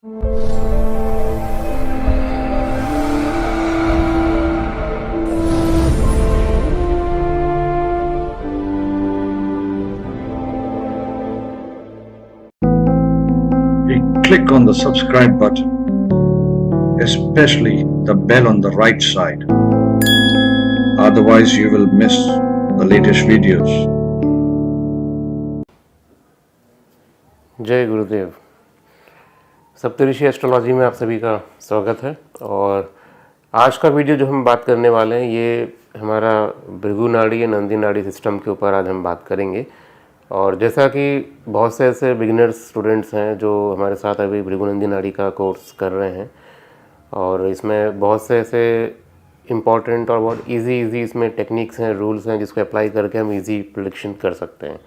Click on the subscribe button, especially the bell on the right side. Otherwise, you will miss the latest videos. जय गुरुदेव। सप्तऋषि astrology में आप सभी का स्वागत है। और आज का वीडियो जो हम बात करने वाले हैं ये हमारा भृगु नाड़ी या नंदी नाड़ी सिस्टम के ऊपर आज हम बात करेंगे। और जैसा कि बहुत से ऐसे बिगिनर्स स्टूडेंट्स हैं जो हमारे साथ अभी भृगु नंदी नाड़ी का कोर्स कर रहे हैं, और इसमें बहुत से ऐसे इम्पॉर्टेंट और बहुत इजी इसमें टेक्निक्स हैं, रूल्स हैं जिसको अप्लाई करके हम इजी प्रेडिक्शन कर सकते हैं।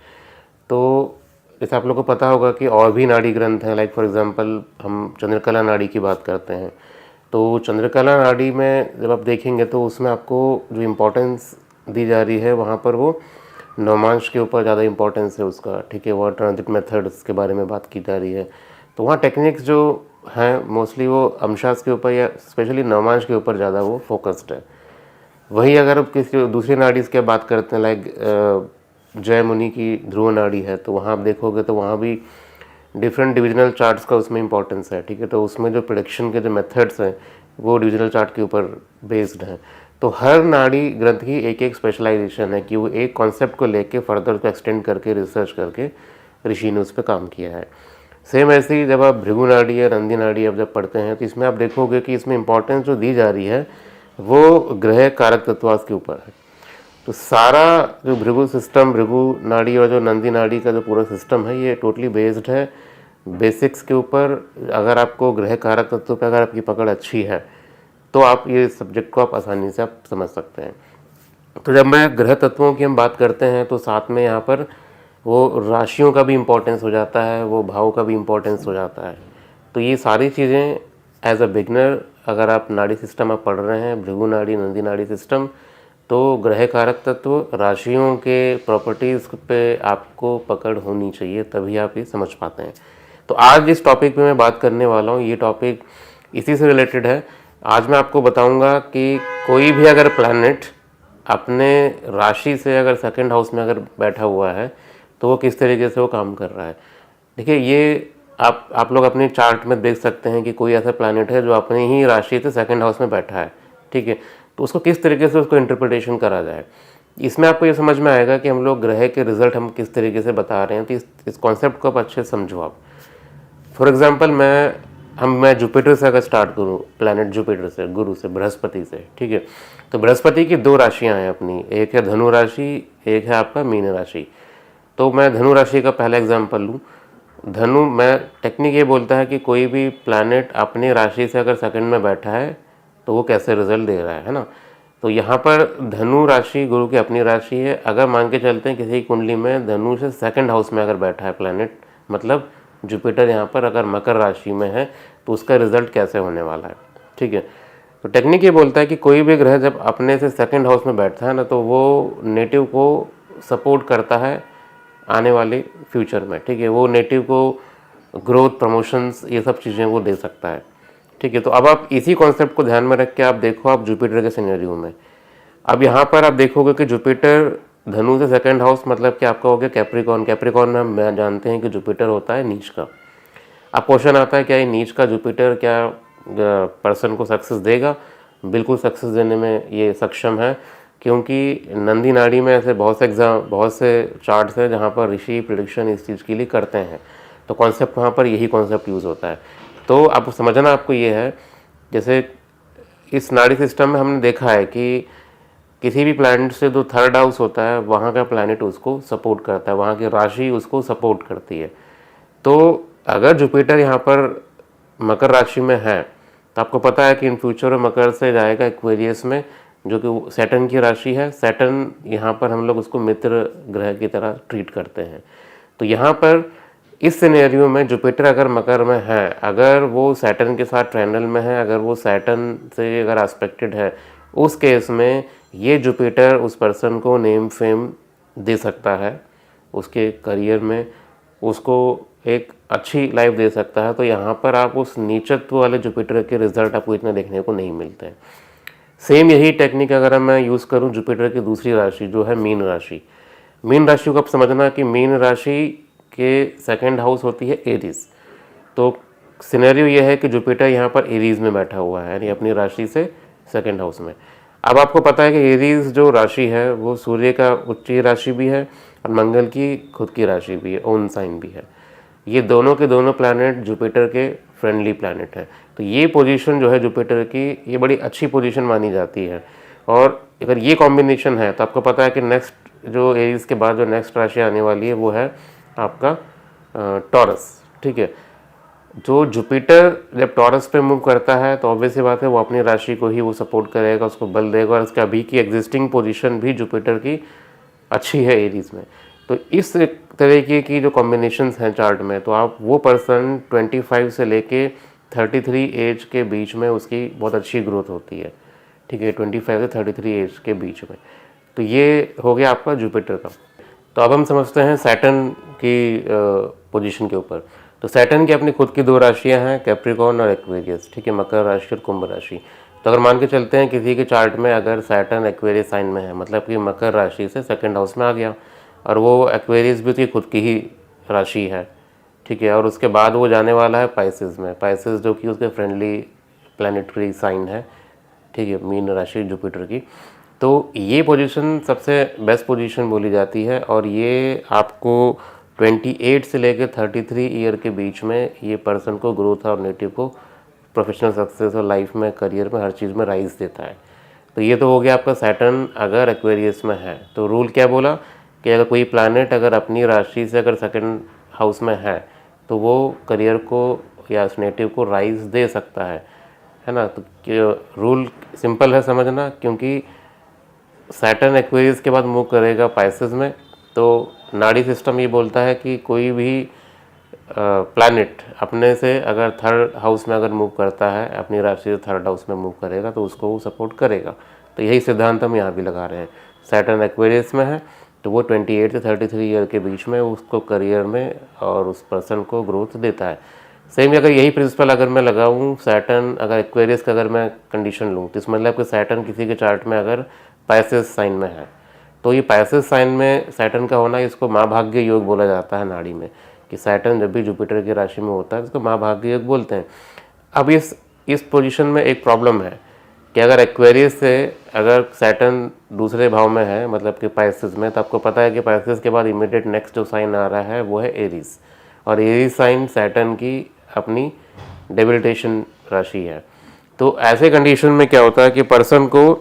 तो जैसे आप लोगों को पता होगा कि और भी नाड़ी ग्रंथ हैं, लाइक फॉर एग्जांपल हम चंद्रकला नाड़ी की बात करते हैं। तो चंद्रकला नाड़ी में जब आप देखेंगे तो उसमें आपको जो इम्पोर्टेंस दी जा रही है वहाँ पर वो नवमांश के ऊपर ज़्यादा इम्पोर्टेंस है उसका, ठीक है। वो ट्रांजिट मेथड्स के बारे में बात की जा रही है। तो वहाँ टेक्निक्स जो हैं मोस्टली वो अंशास के ऊपर या स्पेशली नवमांश के ऊपर ज़्यादा वो फोकस्ड है। वही अगर आप किसी दूसरी नाड़ी की बात करते हैं, लाइक जय मुनि की ध्रुव नाड़ी है, तो वहाँ आप देखोगे तो वहाँ भी डिफरेंट डिविजनल चार्ट्स का उसमें इंपॉर्टेंस है, ठीक है। तो उसमें जो प्रेडिक्शन के जो मेथड्स हैं वो डिविजनल चार्ट के ऊपर बेस्ड हैं। तो हर नाड़ी ग्रंथ की एक एक स्पेशलाइजेशन है कि वो एक कॉन्सेप्ट को लेके फर्दर उसको एक्सटेंड करके रिसर्च करके ऋषि ने उस पर काम किया है। सेम ऐसे ही जब आप भृगु नाड़ी या नंदी नाड़ी अब जब पढ़ते हैं तो इसमें आप देखोगे कि इसमें इंपॉर्टेंस जो दी जा रही है वो ग्रह कारक तत्वास के ऊपर है। तो सारा जो भृगु सिस्टम, भृगु नाड़ी और जो नंदी नाड़ी का जो पूरा सिस्टम है ये टोटली बेस्ड है बेसिक्स के ऊपर। अगर आपको ग्रह कारक तत्व पर अगर आपकी पकड़ अच्छी है तो आप ये सब्जेक्ट को आप आसानी से आप समझ सकते हैं। तो जब मैं ग्रह तत्वों की हम बात करते हैं तो साथ में यहाँ पर वो राशियों का भी इम्पोर्टेंस हो जाता है, वो भाव का भी इम्पोर्टेंस हो जाता है। तो ये सारी चीज़ें एज अ बिगनर अगर आप नाड़ी सिस्टम आप पढ़ रहे हैं, भृगु नाड़ी नंदी नाड़ी सिस्टम, तो ग्रह कारक तत्व, राशियों के प्रॉपर्टीज़ पे आपको पकड़ होनी चाहिए, तभी आप ये समझ पाते हैं। तो आज जिस टॉपिक पे मैं बात करने वाला हूँ ये टॉपिक इसी से रिलेटेड है। आज मैं आपको बताऊंगा कि कोई भी अगर प्लैनेट अपने राशि से अगर सेकंड हाउस में अगर बैठा हुआ है तो वो किस तरीके से वो काम कर रहा है। देखिए ये आप लोग अपने चार्ट में देख सकते हैं कि कोई ऐसा प्लैनेट है जो अपने ही राशि से सेकंड हाउस में बैठा है, ठीक है। तो उसको किस तरीके से उसको इंटरप्रिटेशन करा जाए, इसमें आपको ये समझ में आएगा कि हम लोग ग्रह के रिजल्ट हम किस तरीके से बता रहे हैं। तो इस कॉन्सेप्ट को आप अच्छे से समझो आप। फॉर एग्जाम्पल मैं जुपिटर से अगर स्टार्ट करूँ, प्लैनेट जुपिटर से, गुरु से, बृहस्पति से, ठीक है। तो बृहस्पति की दो राशियां हैं अपनी, एक है धनु राशि, एक है आपका मीन राशि। तो मैं धनु राशि का पहला एग्जाम्पल लूँ। धनु में टेक्निक ये बोलता है कि कोई भी प्लैनेट अपनी राशि से अगर सेकंड में बैठा है तो वो कैसे रिजल्ट दे रहा है ना। तो यहाँ पर धनु राशि गुरु की अपनी राशि है। अगर मान के चलते हैं किसी कुंडली में धनु से सेकंड हाउस में अगर बैठा है प्लैनेट, मतलब जुपिटर यहाँ पर अगर मकर राशि में है तो उसका रिजल्ट कैसे होने वाला है, ठीक है। तो टेक्निक ये बोलता है कि कोई भी ग्रह जब अपने से सेकंड हाउस में बैठता है ना तो वो नेटिव को सपोर्ट करता है आने वाले फ्यूचर में, ठीक है। वो नेटिव को ग्रोथ, प्रमोशंस, ये सब चीज़ें वो दे सकता है, ठीक है। तो अब आप इसी कॉन्सेप्ट को ध्यान में रख के आप देखो आप जुपिटर के सिनेरियो में। अब यहाँ पर आप देखोगे कि जुपिटर धनु से सेकंड हाउस मतलब कि आपका हो गया कैप्रिकॉर्न। कैप्रिकॉर्न में हम जानते हैं कि जुपिटर होता है नीच का। अब क्वेश्चन आता है क्या ये नीच का जुपिटर क्या पर्सन को सक्सेस देगा? बिल्कुल सक्सेस देने में ये सक्षम है, क्योंकि नंदी नाड़ी में ऐसे बहुत से चार्ट्स हैं जहाँ पर ऋषि प्रिडिक्शन इस चीज़ के लिए करते हैं। तो कॉन्सेप्ट वहाँ पर यही कॉन्सेप्ट यूज़ होता है। तो आप समझना आपको ये है, जैसे इस नाड़ी सिस्टम में हमने देखा है कि किसी भी प्लैनेट से जो थर्ड हाउस होता है वहाँ का प्लैनेट उसको सपोर्ट करता है, वहाँ की राशि उसको सपोर्ट करती है। तो अगर जुपिटर यहाँ पर मकर राशि में है तो आपको पता है कि इन फ्यूचर मकर से जाएगा एक्वेरियस में, जो कि सैटर्न की राशि है। सैटर्न यहाँ पर हम लोग उसको मित्र ग्रह की तरह ट्रीट करते हैं। तो यहाँ पर इस सिनेरियो में जुपिटर अगर मकर में है, अगर वो सैटर्न के साथ ट्रायंगल में है, अगर वो सैटर्न से अगर एस्पेक्टेड है, उस केस में ये जुपिटर उस पर्सन को नेम फेम दे सकता है, उसके करियर में उसको एक अच्छी लाइफ दे सकता है, तो यहाँ पर आप उस नीचत्व वाले जुपिटर के रिजल्ट आपको इतने देखने को नहीं मिलते हैं। सेम यही टेक्निक अगर मैं यूज़ करूँ जुपिटर की दूसरी राशि जो है मीन राशि। मीन राशि को आप समझना कि मीन राशि के सेकंड हाउस होती है एरीज। तो सिनेरियो ये है कि जुपिटर यहाँ पर एरीज में बैठा हुआ है, यानी अपनी राशि से सेकंड हाउस में। अब आपको पता है कि एरीज जो राशि है वो सूर्य का उच्च राशि भी है और मंगल की खुद की राशि भी है, ओन साइन भी है। ये दोनों के दोनों प्लैनेट जुपिटर के फ्रेंडली प्लैनेट है। तो ये पोजीशन जो है जुपिटर की, ये बड़ी अच्छी पोजीशन मानी जाती है। और अगर ये कॉम्बिनेशन है तो आपको पता है कि नेक्स्ट जो एरीज के बाद जो नेक्स्ट राशि आने वाली है वो है आपका टॉरस। ठीक है, जो जुपिटर जब टॉरस पे मूव करता है तो ऑब्वियस सी बात है वो अपनी राशि को ही वो सपोर्ट करेगा, उसको बल देगा, और उसके अभी की एग्जिस्टिंग पोजीशन भी जुपिटर की अच्छी है एरीज में। तो इस तरीके की जो कॉम्बिनेशंस हैं चार्ट में, तो आप वो पर्सन 25 से लेके 33 एज के बीच में उसकी बहुत अच्छी ग्रोथ होती है। ठीक है, 25 से 33 एज के बीच में। तो ये हो गया आपका जुपिटर का। तो अब हम समझते हैं सैटर्न की पोजीशन के ऊपर। तो सैटर्न की अपनी खुद की दो राशियां हैं, कैप्रिकॉर्न और एक्वेरियस। ठीक है, मकर राशि और कुंभ राशि। तो अगर मान के चलते हैं किसी के चार्ट में अगर सैटर्न एक्वेरियस साइन में है, मतलब कि मकर राशि से सेकंड हाउस में आ गया, और वो एक्वेरियस भी उसकी खुद की ही राशि है। ठीक है, और उसके बाद वो जाने वाला है पाइसेस में, पाइसेस जो कि उसके फ्रेंडली प्लानिटरी साइन है। ठीक है, मीन राशि जुपिटर की। तो ये पोजीशन सबसे बेस्ट पोजीशन बोली जाती है, और ये आपको 28 से लेकर 33 ईयर के बीच में ये पर्सन को ग्रोथ और नेटिव को प्रोफेशनल सक्सेस और लाइफ में, करियर में, हर चीज़ में राइज देता है। तो ये तो हो गया आपका सैटर्न अगर एक्वेरियस में है। तो रूल क्या बोला कि अगर कोई प्लैनेट अगर अपनी राशि से अगर सेकंड हाउस में है तो वो करियर को या उस नेटिव को राइज दे सकता है ना। तो रूल सिंपल है समझना, क्योंकि सैटर्न एक्वेरियस के बाद मूव करेगा पाइसेस में, तो नाड़ी सिस्टम ये बोलता है कि कोई भी प्लैनेट अपने से अगर थर्ड हाउस में अगर मूव करता है, अपनी राशि से थर्ड हाउस में मूव करेगा तो उसको वो सपोर्ट करेगा। तो यही सिद्धांत हम यहाँ भी लगा रहे हैं। सैटर्न एक्वेरियस में है तो वो 28 से 33 ईयर के बीच में उसको करियर में और उस पर्सन को ग्रोथ देता है। सेम अगर यही प्रिंसिपल अगर मैं लगाऊँ सैटर्न अगर एक्वेरियस का अगर मैं कंडीशन लूँ, तो इस मतलब कि सैटर्न किसी के चार्ट में अगर पाइसेस साइन में है, तो ये पाइसेस साइन में सैटर्न का होना, इसको महाभाग्य योग बोला जाता है नाड़ी में, कि सैटर्न जब भी जुपिटर की राशि में होता है इसको महाभाग्य योग बोलते हैं। अब इस पोजीशन में एक प्रॉब्लम है कि अगर एक्वेरियस से अगर सैटर्न दूसरे भाव में है, मतलब कि पाइसेस में, तो आपको पता है कि पाइसेस के बाद इमीडिएट नेक्स्ट जो साइन आ रहा है वो है एरीज, और एरीज साइन सैटर्न की अपनी डेबिलिटेशन राशि है। तो ऐसे कंडीशन में क्या होता है कि पर्सन को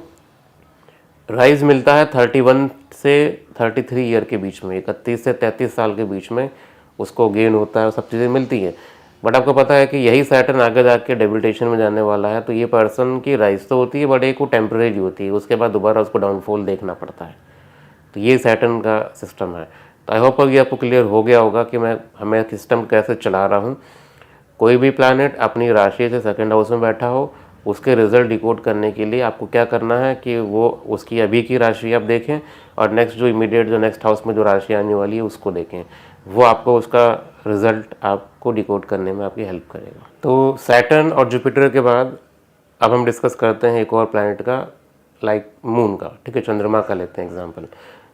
राइज मिलता है 31 से 33 ईयर के बीच में, 31 से 33 साल के बीच में उसको गेन होता है, सब चीज़ें मिलती हैं। बट आपको पता है कि यही सैटर्न आगे जाके डेबिलिटेशन में जाने वाला है, तो ये पर्सन की राइज तो होती है बट एक वो टेम्परेरी होती है, उसके बाद दोबारा उसको डाउनफॉल देखना पड़ता है। तो ये सैटर्न का सिस्टम है। तो आई होप ये आपको क्लियर हो गया होगा कि हमें सिस्टम कैसे चला रहा हूँ। कोई भी प्लैनेट अपनी राशि से सेकंड हाउस में बैठा हो, उसके रिजल्ट डिकोड करने के लिए आपको क्या करना है कि वो उसकी अभी की राशि आप देखें, और नेक्स्ट जो इमीडिएट जो नेक्स्ट हाउस में जो राशि आने वाली है उसको देखें। वो आपको उसका रिजल्ट आपको डिकोड करने में आपकी हेल्प करेगा। तो सैटर्न और जुपिटर के बाद अब हम डिस्कस करते हैं एक और प्लैनेट का, लाइक मून का। ठीक है, चंद्रमा का लेते हैं एग्जाम्पल।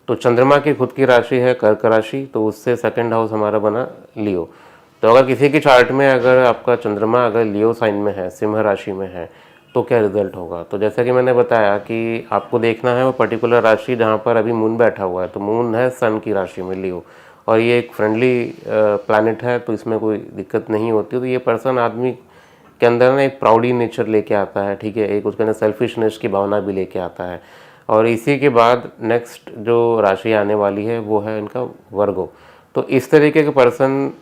तो चंद्रमा की खुद की राशि है कर्क राशि, तो उससे सेकंड हाउस हमारा बना लियो। तो अगर किसी की चार्ट में अगर आपका चंद्रमा अगर लियो साइन में है, सिंह राशि में है, तो क्या रिजल्ट होगा। तो जैसा कि मैंने बताया कि आपको देखना है वो पर्टिकुलर राशि जहाँ पर अभी मून बैठा हुआ है। तो मून है सन की राशि में लियो, और ये एक फ्रेंडली प्लैनेट है, तो इसमें कोई दिक्कत नहीं होती। तो ये पर्सन आदमी के अंदर ना एक प्राउडी नेचर लेके आता है। ठीक है, एक उसके अंदर सेल्फिशनेस की भावना भी लेके आता है। और इसी के बाद नेक्स्ट जो राशि आने वाली है वो है इनका वर्गो। तो इस तरीके के पर्सन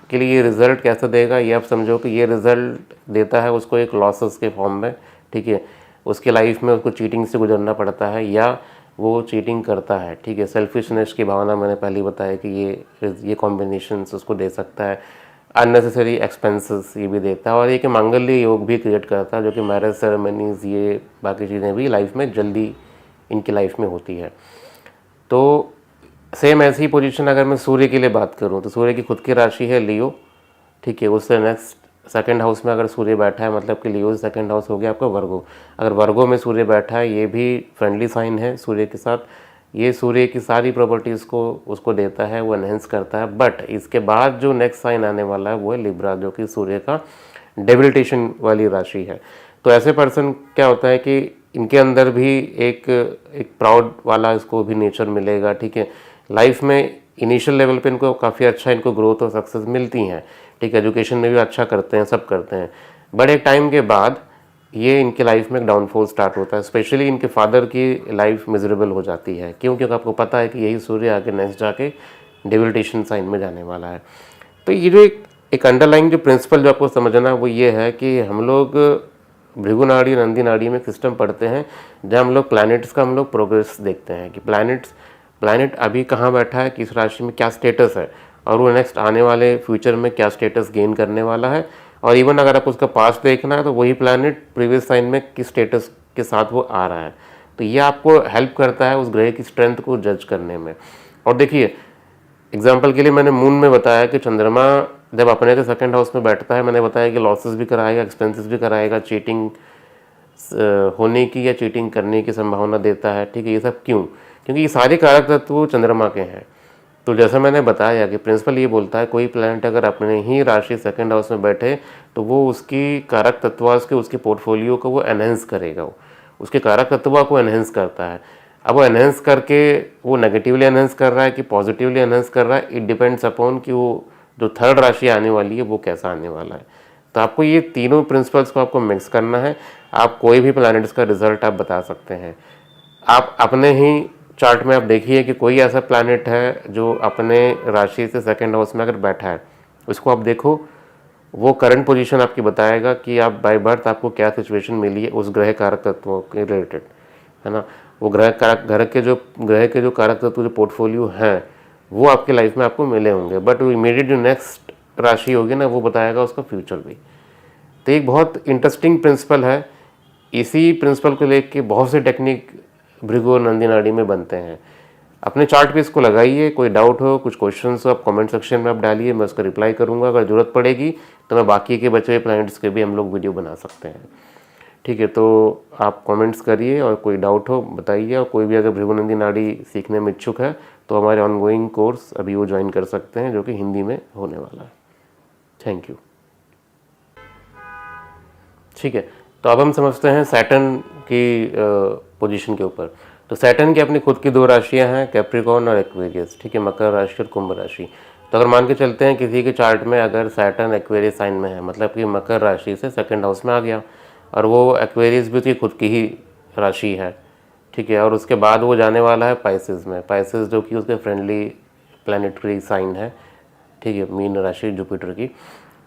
के लिए ये रिज़ल्ट कैसे देगा, ये आप समझो कि ये रिज़ल्ट देता है उसको एक लॉसेस के फॉर्म में। ठीक है, उसके लाइफ में उसको चीटिंग से गुजरना पड़ता है या वो चीटिंग करता है। ठीक है, सेल्फिशनेस की भावना मैंने पहले ही बताया कि ये कॉम्बिनेशंस उसको दे सकता है। अननेसेसरी एक्सपेंसेस ये भी देता है, और ये कि मांगल्य योग भी क्रिएट करता है, जो कि मैरिज सेरेमनीज़ ये बाकी चीज़ें भी लाइफ में जल्दी इनकी लाइफ में होती है। तो सेम ऐसी पोजीशन अगर मैं सूर्य के लिए बात करूं, तो सूर्य की खुद की राशि है लियो, ठीक है। उससे नेक्स्ट सेकंड हाउस में अगर सूर्य बैठा है, मतलब कि लियो सेकंड हाउस हो गया आपका वर्गो। अगर वर्गो में सूर्य बैठा है, ये भी फ्रेंडली साइन है सूर्य के साथ। ये सूर्य की सारी प्रॉपर्टीज़ को उसको देता है, वो एनहेंस करता है। बट इसके बाद जो नेक्स्ट साइन आने वाला है वो है लिब्रा, जो कि सूर्य का डेबिलिटेशन वाली राशि है। तो ऐसे पर्सन क्या होता है कि इनके अंदर भी एक प्राउड वाला इसको भी नेचर मिलेगा, ठीक है। लाइफ में इनिशियल लेवल पे इनको काफ़ी अच्छा इनको ग्रोथ और सक्सेस मिलती हैं, ठीक है। एजुकेशन में भी अच्छा करते हैं, सब करते हैं। बट एक टाइम के बाद ये इनके लाइफ में एक डाउनफॉल स्टार्ट होता है। स्पेशली इनके फादर की लाइफ मिजरेबल हो जाती है। क्यों? क्योंकि आपको पता है कि यही सूर्य आगे नेक्स्ट जाके डेबिलिटेशन साइन में जाने वाला है। तो ये जो एक अंडरलाइंग जो प्रिंसिपल जो आपको समझना है वो ये है कि हम लोग भृगु नाड़ी, नंदी नाड़ी में सिस्टम पढ़ते हैं जहाँ हम लोग प्लैनेट्स का हम लोग प्रोग्रेस देखते हैं कि प्लैनेट अभी कहाँ बैठा है, किस राशि में क्या स्टेटस है, और वो नेक्स्ट आने वाले फ्यूचर में क्या स्टेटस गेन करने वाला है। और इवन अगर आप उसका पास्ट देखना है तो वही प्लैनेट प्रीवियस साइन में किस स्टेटस के साथ वो आ रहा है। तो ये आपको हेल्प करता है उस ग्रह की स्ट्रेंथ को जज करने में। और देखिए एग्जाम्पल के लिए मैंने मून में बताया कि चंद्रमा जब अपने से सेकंड हाउस में बैठता है, मैंने बताया कि लॉसेस भी कराएगा, एक्सपेंसेस भी कराएगा, चीटिंग होने की या चीटिंग करने की संभावना देता है, ठीक है। ये सब क्यों? क्योंकि ये सारे कारक तत्व चंद्रमा के हैं। तो जैसा मैंने बताया कि प्रिंसिपल ये बोलता है कोई प्लैनेट अगर अपने ही राशि सेकंड हाउस में बैठे तो वो उसकी कारक तत्वास के उसके पोर्टफोलियो को वो एनहेंस करेगा, वो उसके कारक तत्व को एनहेंस करता है। अब वो एनहेंस करके वो नेगेटिवली एनहेंस कर रहा है कि पॉजिटिवली एनहेंस कर रहा है, इट डिपेंड्स अपॉन कि वो जो थर्ड राशि आने वाली है वो कैसा आने वाला है। तो आपको ये तीनों प्रिंसिपल्स को आपको मिक्स करना है। आप कोई भी प्लैनेट्स का रिजल्ट आप बता सकते हैं। आप अपने ही चार्ट में आप देखिए कि कोई ऐसा प्लैनेट है जो अपने राशि से सेकंड हाउस में अगर बैठा है, उसको आप देखो, वो करंट पोजीशन आपकी बताएगा कि आप बाय बर्थ आपको क्या सिचुएशन मिली है उस ग्रह कारक तत्वों के रिलेटेड, है ना। वो ग्रह के जो कारक तत्व जो पोर्टफोलियो हैं वो आपके लाइफ में आपको मिले होंगे। बट वो इमीडिएट जो नेक्स्ट राशि होगी ना वो बताएगा उसका फ्यूचर भी। तो एक बहुत इंटरेस्टिंग प्रिंसिपल है। इसी प्रिंसिपल को लेके बहुत से टेक्निक भृगु और नंदी नाड़ी में बनते हैं। अपने चार्ट पे इसको लगाइए। कोई डाउट हो, कुछ क्वेश्चंस हो, आप कमेंट सेक्शन में आप डालिए, मैं उसका रिप्लाई करूंगा। अगर ज़रूरत पड़ेगी तो मैं बाकी के बचे हुए प्लैनेट्स के भी हम लोग वीडियो बना सकते हैं, ठीक है। तो आप कमेंट्स करिए और कोई डाउट हो बताइए। और कोई भी अगर भृगु नंदी नाड़ी सीखने में इच्छुक है तो हमारे ऑनगोइंग कोर्स अभी वो ज्वाइन कर सकते हैं जो कि हिंदी में होने वाला है। Thank you. ठीक है, तो अब हम समझते हैं सैटर्न की पोजीशन के ऊपर। तो सैटर्न की अपनी खुद की दो राशियां हैं, कैप्रिकॉर्न और एक्वेरियस, ठीक है, मकर राशि और कुंभ राशि। तो अगर मान के चलते हैं किसी के चार्ट में अगर सैटर्न एक्वेरियस साइन में है, मतलब कि मकर राशि से सेकंड हाउस में आ गया, और वो एक्वेरियस भी उसकी खुद की ही राशि है, ठीक है, और उसके बाद वो जाने वाला है पाइसेस में। पाइसेस जो कि उसके फ्रेंडली प्लानिटरी साइन है, ठीक है, मीन राशि जुपिटर की।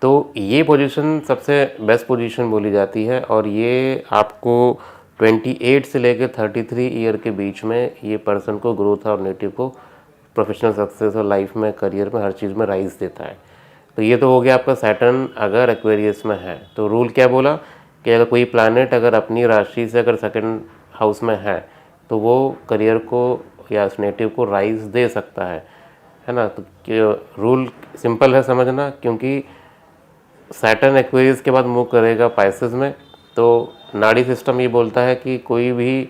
तो ये पोजीशन सबसे बेस्ट पोजीशन बोली जाती है। और ये आपको 28 से लेकर 33 ईयर के बीच में ये पर्सन को ग्रोथ और नेटिव को प्रोफेशनल सक्सेस और लाइफ में, करियर में, हर चीज़ में राइज देता है। तो ये तो हो गया आपका सैटर्न अगर एक्वेरियस में है। तो रूल क्या बोला कि अगर कोई प्लैनेट अगर अपनी राशि से अगर सेकंड हाउस में है तो वो करियर को या नेटिव को राइज दे सकता है ना। तो रूल सिंपल है समझना, क्योंकि सैटर्न एक्वेरियस के बाद मूव करेगा पाइसेस में। तो नाड़ी सिस्टम ये बोलता है कि कोई भी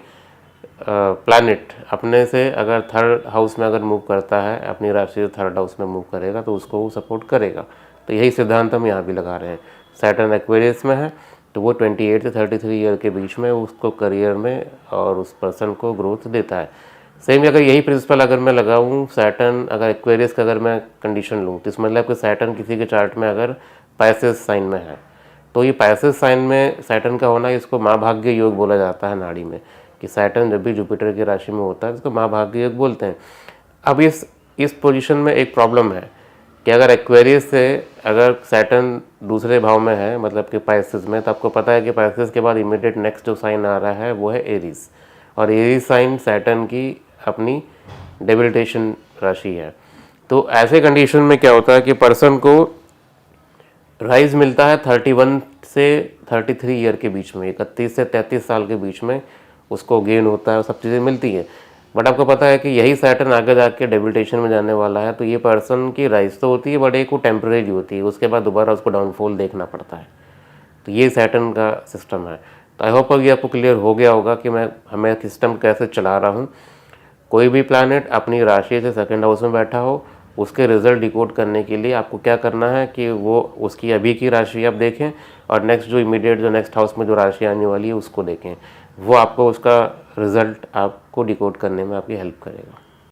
प्लैनेट अपने से अगर थर्ड हाउस में अगर मूव करता है, अपनी राशि से थर्ड हाउस में मूव करेगा तो उसको वो सपोर्ट करेगा। तो यही सिद्धांत हम यहाँ भी लगा रहे हैं। सैटर्न एक्वेरियस में है तो वो 28 से 33 ईयर के बीच में उसको करियर में और उस पर्सन को ग्रोथ देता है। सेम अगर यही प्रिंसिपल अगर मैं लगाऊँ सैटर्न अगर एक्वेरियस का अगर मैं कंडीशन लूँ, तो इस मतलब कि सैटर्न किसी के चार्ट में अगर पाइसेस साइन में है, तो ये पाइसेस साइन में सैटर्न का होना, इसको महाभाग्य योग बोला जाता है नाड़ी में, कि सैटर्न जब भी जुपिटर की राशि में होता है इसको महाभाग्य योग बोलते हैं। अब इस पोजीशन में एक प्रॉब्लम है कि अगर एक्वेरियस से अगर सैटर्न दूसरे भाव में है, मतलब कि पाइसेस में, तो आपको पता है कि पाइसेस के बाद इमीडिएट नेक्स्ट जो साइन आ रहा है वो है एरीज, और एरीज साइन सैटर्न की अपनी डेबिलिटेशन राशि है। तो ऐसे कंडीशन में क्या होता है कि पर्सन को राइज मिलता है 31 से 33 ईयर के बीच में, 31 से 33 साल के बीच में उसको गेन होता है, सब चीज़ें मिलती हैं। बट आपको पता है कि यही सैटर्न आगे जाके डेबिलिटेशन में जाने वाला है, तो ये पर्सन की राइज तो होती है बट एक वो टेम्परेरी होती है, उसके बाद दोबारा उसको डाउनफॉल देखना पड़ता है। तो ये सैटर्न का सिस्टम है। तो आई होप ये आपको क्लियर हो गया होगा कि हमें सिस्टम कैसे चला रहा हूँ। कोई भी प्लैनेट अपनी राशि से सेकंड हाउस में बैठा हो, उसके रिजल्ट डिकोड करने के लिए आपको क्या करना है कि वो उसकी अभी की राशि आप देखें और नेक्स्ट जो इमीडिएट जो नेक्स्ट हाउस में जो राशि आने वाली है उसको देखें। वो आपको उसका रिजल्ट आपको डिकोड करने में आपकी हेल्प करेगा।